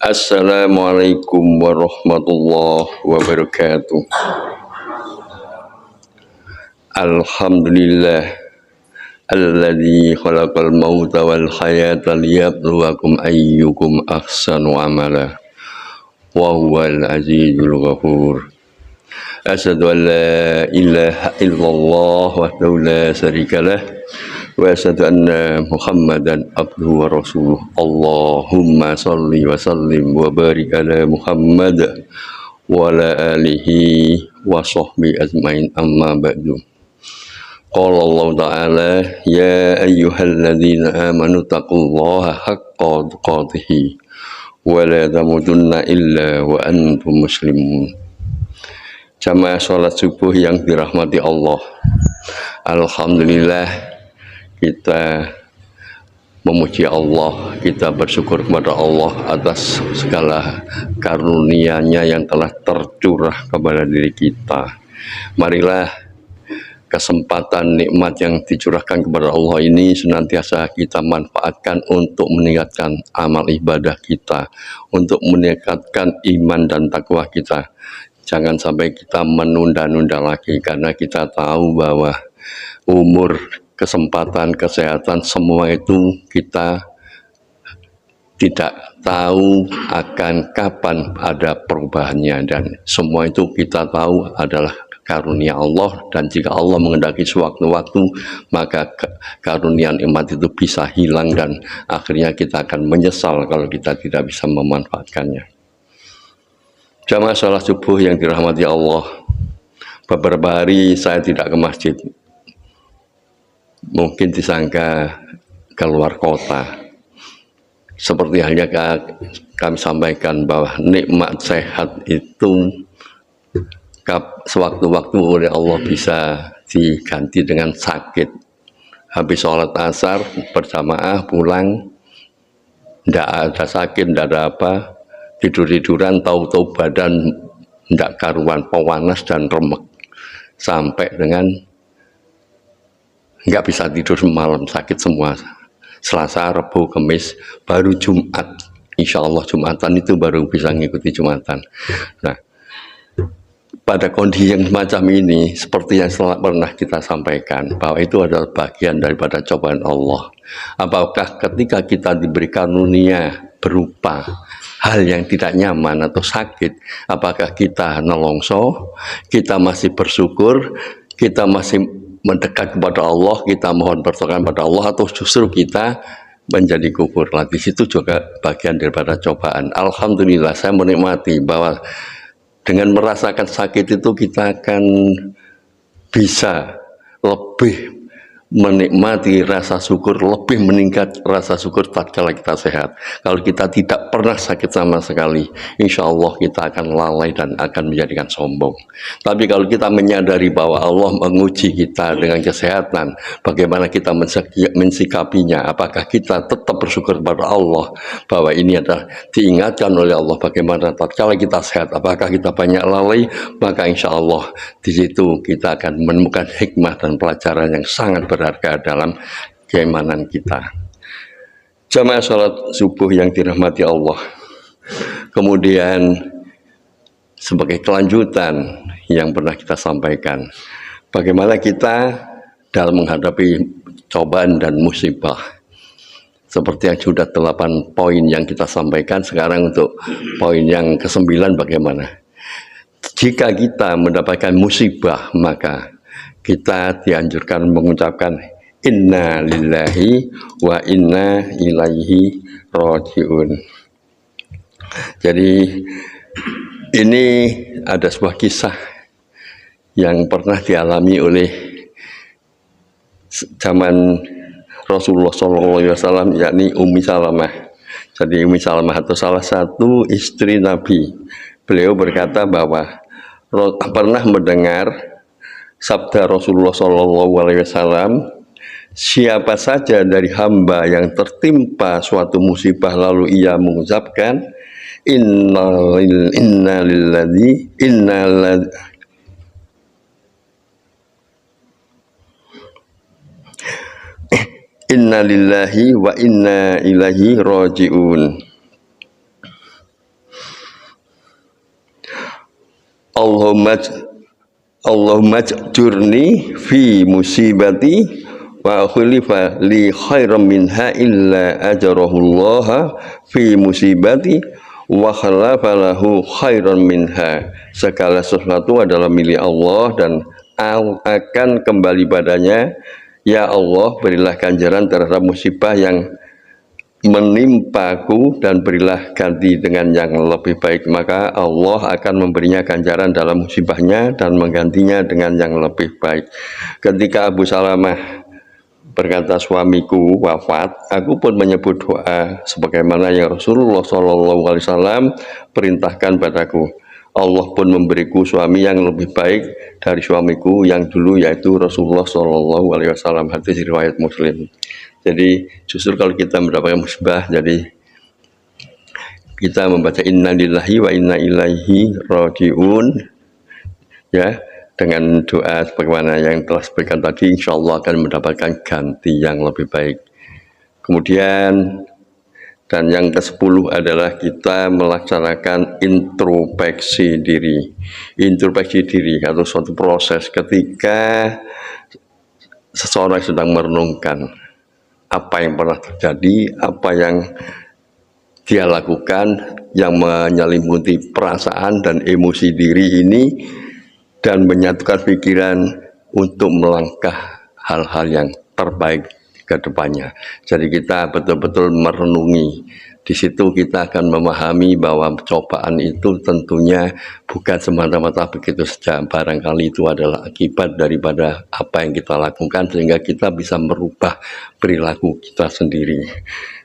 Assalamualaikum warahmatullahi wabarakatuh. Alhamdulillah alladzi khalaqal mauta wal hayata liyabluwakum ayyukum ahsanu amala wa huwal azizul ghafur. Asyhadu an la ilaha illallah wahdahu la syarikalah wa asyhadu anna Muhammadan abduhu wa rasuluh. Allahumma shalli wa sallim wa barik ala Muhammad wa ala alihi wa sahbihi ajmain, amma ba'du. Qala Allah ta'ala ya ayyuhalladzina amanu taqullaha haqqa tuqatih wa la tamutunna illa wa antum muslimun. Jamaah sholat subuh yang dirahmati Allah, alhamdulillah kita memuji Allah, kita bersyukur kepada Allah atas segala karunia-Nya yang telah tercurah kepada diri kita. Marilah kesempatan nikmat yang dicurahkan kepada Allah ini senantiasa kita manfaatkan untuk meningkatkan amal ibadah kita, untuk meningkatkan iman dan takwa kita. Jangan sampai kita menunda-nunda lagi, karena kita tahu bahwa umur, kesempatan, kesehatan, semua itu kita tidak tahu akan kapan ada perubahannya, dan semua itu kita tahu adalah karunia Allah. Dan jika Allah mengendaki sewaktu-waktu, maka karunia nikmat itu bisa hilang dan akhirnya kita akan menyesal kalau kita tidak bisa memanfaatkannya. Jamaah sholat subuh yang dirahmati Allah, beberapa hari saya tidak ke masjid, mungkin disangka keluar kota. Seperti halnya kami sampaikan bahwa nikmat sehat itu sewaktu-waktu oleh Allah bisa diganti dengan sakit. Habis sholat asar berjamaah pulang, tidak ada sakit, tidak ada apa, tidur-tiduran, tahu-tahu badan tidak karuan, pewanas dan remek, sampai dengan nggak bisa tidur semalam, sakit semua. Selasa, Rabu, Kamis, baru Jumat, insya Allah Jumatan itu baru bisa ngikuti Jumatan. Nah, pada kondisi yang semacam ini, seperti yang pernah kita sampaikan, bahwa itu adalah bagian daripada cobaan Allah. Apakah ketika kita diberi karunia berupa hal yang tidak nyaman atau sakit, apakah kita nelongso, kita masih bersyukur, kita masih mendekat kepada Allah, kita mohon pertolongan pada Allah, atau justru kita menjadi gugur? Di situ juga bagian daripada cobaan. Alhamdulillah saya menikmati bahwa dengan merasakan sakit itu kita akan bisa lebih menikmati rasa syukur, lebih meningkat rasa syukur tatkala kita sehat. Kalau kita tidak pernah sakit sama sekali, insya Allah kita akan lalai dan akan menjadikan sombong. Tapi kalau kita menyadari bahwa Allah menguji kita dengan kesehatan, bagaimana kita mensikapinya, apakah kita tetap bersyukur kepada Allah bahwa ini adalah diingatkan oleh Allah, bagaimana tatkala kita sehat, apakah kita banyak lalai, maka insya Allah di situ kita akan menemukan hikmah dan pelajaran yang sangat berharga dalam keimanan kita. Jamaah sholat subuh yang dirahmati Allah, kemudian sebagai kelanjutan yang pernah kita sampaikan, bagaimana kita dalam menghadapi cobaan dan musibah. Seperti yang sudah 8 poin yang kita sampaikan, sekarang untuk poin yang ke-9, bagaimana jika kita mendapatkan musibah, maka kita dianjurkan mengucapkan inna lillahi wa inna ilaihi rajiun. Jadi ini ada sebuah kisah yang pernah dialami oleh zaman Rasulullah SAW, yakni Ummi Salamah. Jadi Ummi Salamah itu salah satu istri Nabi. Beliau berkata bahwa pernah mendengar sabda Rasulullah SAW, siapa saja dari hamba yang tertimpa suatu musibah lalu ia mengucapkan inna lillahi wa inna ilaihi rajiun, Allahumma jurni fi musibati wa khulifa li khairam minha illa ajarahullaha fi musibati wa khalafa lahu khairan minha. Segala sesuatu adalah milik Allah dan akan kembali padanya. Ya Allah, berilah ganjaran terhadap musibah yang menimpaku dan berilah ganti dengan yang lebih baik. Maka Allah akan memberinya ganjaran dalam musibahnya dan menggantinya dengan yang lebih baik. Ketika Abu Salamah berkata, suamiku wafat, aku pun menyebut doa sebagaimana yang Rasulullah SAW perintahkan padaku. Allah pun memberiku suami yang lebih baik dari suamiku yang dulu, yaitu Rasulullah SAW. Hadis riwayat Muslim. Jadi justru kalau kita mendapatkan musibah, jadi kita membaca inna lillahi wa inna ilaihi raji'un, ya, dengan doa sebagaimana yang telah sebutkan tadi, insya Allah akan mendapatkan ganti yang lebih baik. Kemudian dan yang ke-10 adalah kita melaksanakan introspeksi diri. Introspeksi diri atau suatu proses ketika seseorang sedang merenungkan apa yang pernah terjadi, apa yang dia lakukan yang menyelimuti perasaan dan emosi diri ini, dan menyatukan pikiran untuk melangkah hal-hal yang terbaik ke depannya. Jadi kita betul-betul merenungi. Di situ kita akan memahami bahwa cobaan itu tentunya bukan semata-mata begitu saja. Barangkali itu adalah akibat daripada apa yang kita lakukan, sehingga kita bisa merubah perilaku kita sendiri.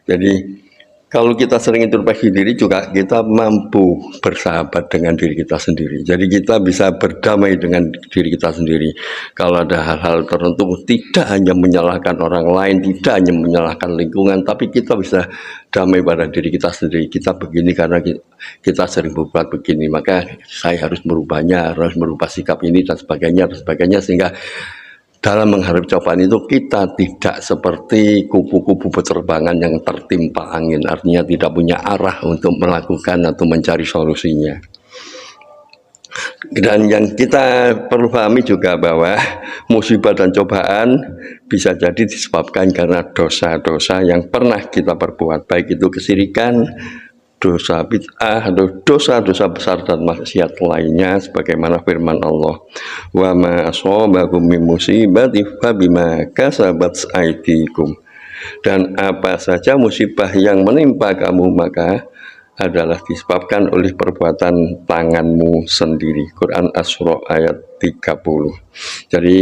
Jadi kalau kita sering introspeksi diri juga kita mampu bersahabat dengan diri kita sendiri. Jadi kita bisa berdamai dengan diri kita sendiri. Kalau ada hal-hal tertentu, tidak hanya menyalahkan orang lain, tidak hanya menyalahkan lingkungan, tapi kita bisa damai pada diri kita sendiri. Kita begini karena kita sering berbuat begini, maka saya harus merubahnya, harus merubah sikap ini dan sebagainya, sehingga dalam menghadapi cobaan itu kita tidak seperti kupu-kupu berterbangan yang tertimpa angin, artinya tidak punya arah untuk melakukan atau mencari solusinya. Dan yang kita perlu pahami juga bahwa musibah dan cobaan bisa jadi disebabkan karena dosa-dosa yang pernah kita perbuat, baik itu kesyirikan, dosa bid'ah, atau dosa-dosa besar dan maksiat lainnya, sebagaimana firman Allah, wa ma asobakum min musibati fa bima kasabat aydikum. Dan apa saja musibah yang menimpa kamu maka adalah disebabkan oleh perbuatan tanganmu sendiri. Quran Asy-Syura ayat 30. Jadi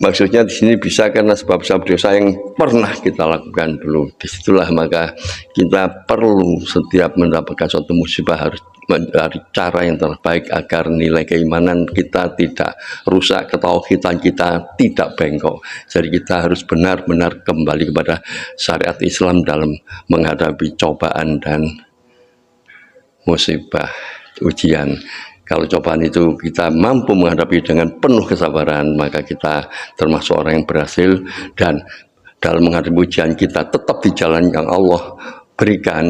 maksudnya di sini bisa karena sebab-sebab dosa yang pernah kita lakukan dulu. Disitulah maka kita perlu setiap mendapatkan suatu musibah harus mencari cara yang terbaik agar nilai keimanan kita tidak rusak, ketauhidan kita tidak bengkok. Jadi kita harus benar-benar kembali kepada syariat Islam dalam menghadapi cobaan dan musibah, ujian. Kalau cobaan itu kita mampu menghadapi dengan penuh kesabaran, maka kita termasuk orang yang berhasil, dan dalam menghadapi ujian kita tetap di jalan yang Allah berikan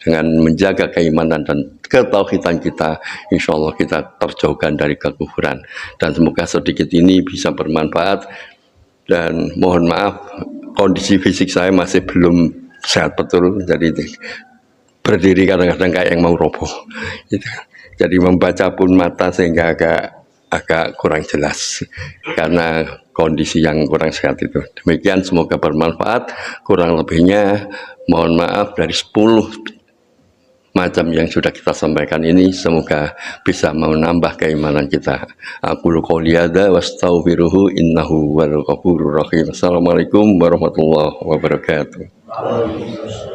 dengan menjaga keimanan dan ketauhidan kita, insya Allah kita terjauhkan dari kekufuran. Dan semoga sedikit ini bisa bermanfaat, dan mohon maaf kondisi fisik saya masih belum sehat betul, jadi berdiri kadang-kadang kayak yang mau roboh gitu. Jadi membaca pun mata sehingga agak kurang jelas karena kondisi yang kurang sehat itu. Demikian, semoga bermanfaat. Kurang lebihnya mohon maaf. Dari 10 macam yang sudah kita sampaikan ini, semoga bisa menambah keimanan kita. Aku qouli hadza wastaghfiruhu innahu wal ghafurur rahim. Assalamualaikum warahmatullahi wabarakatuh.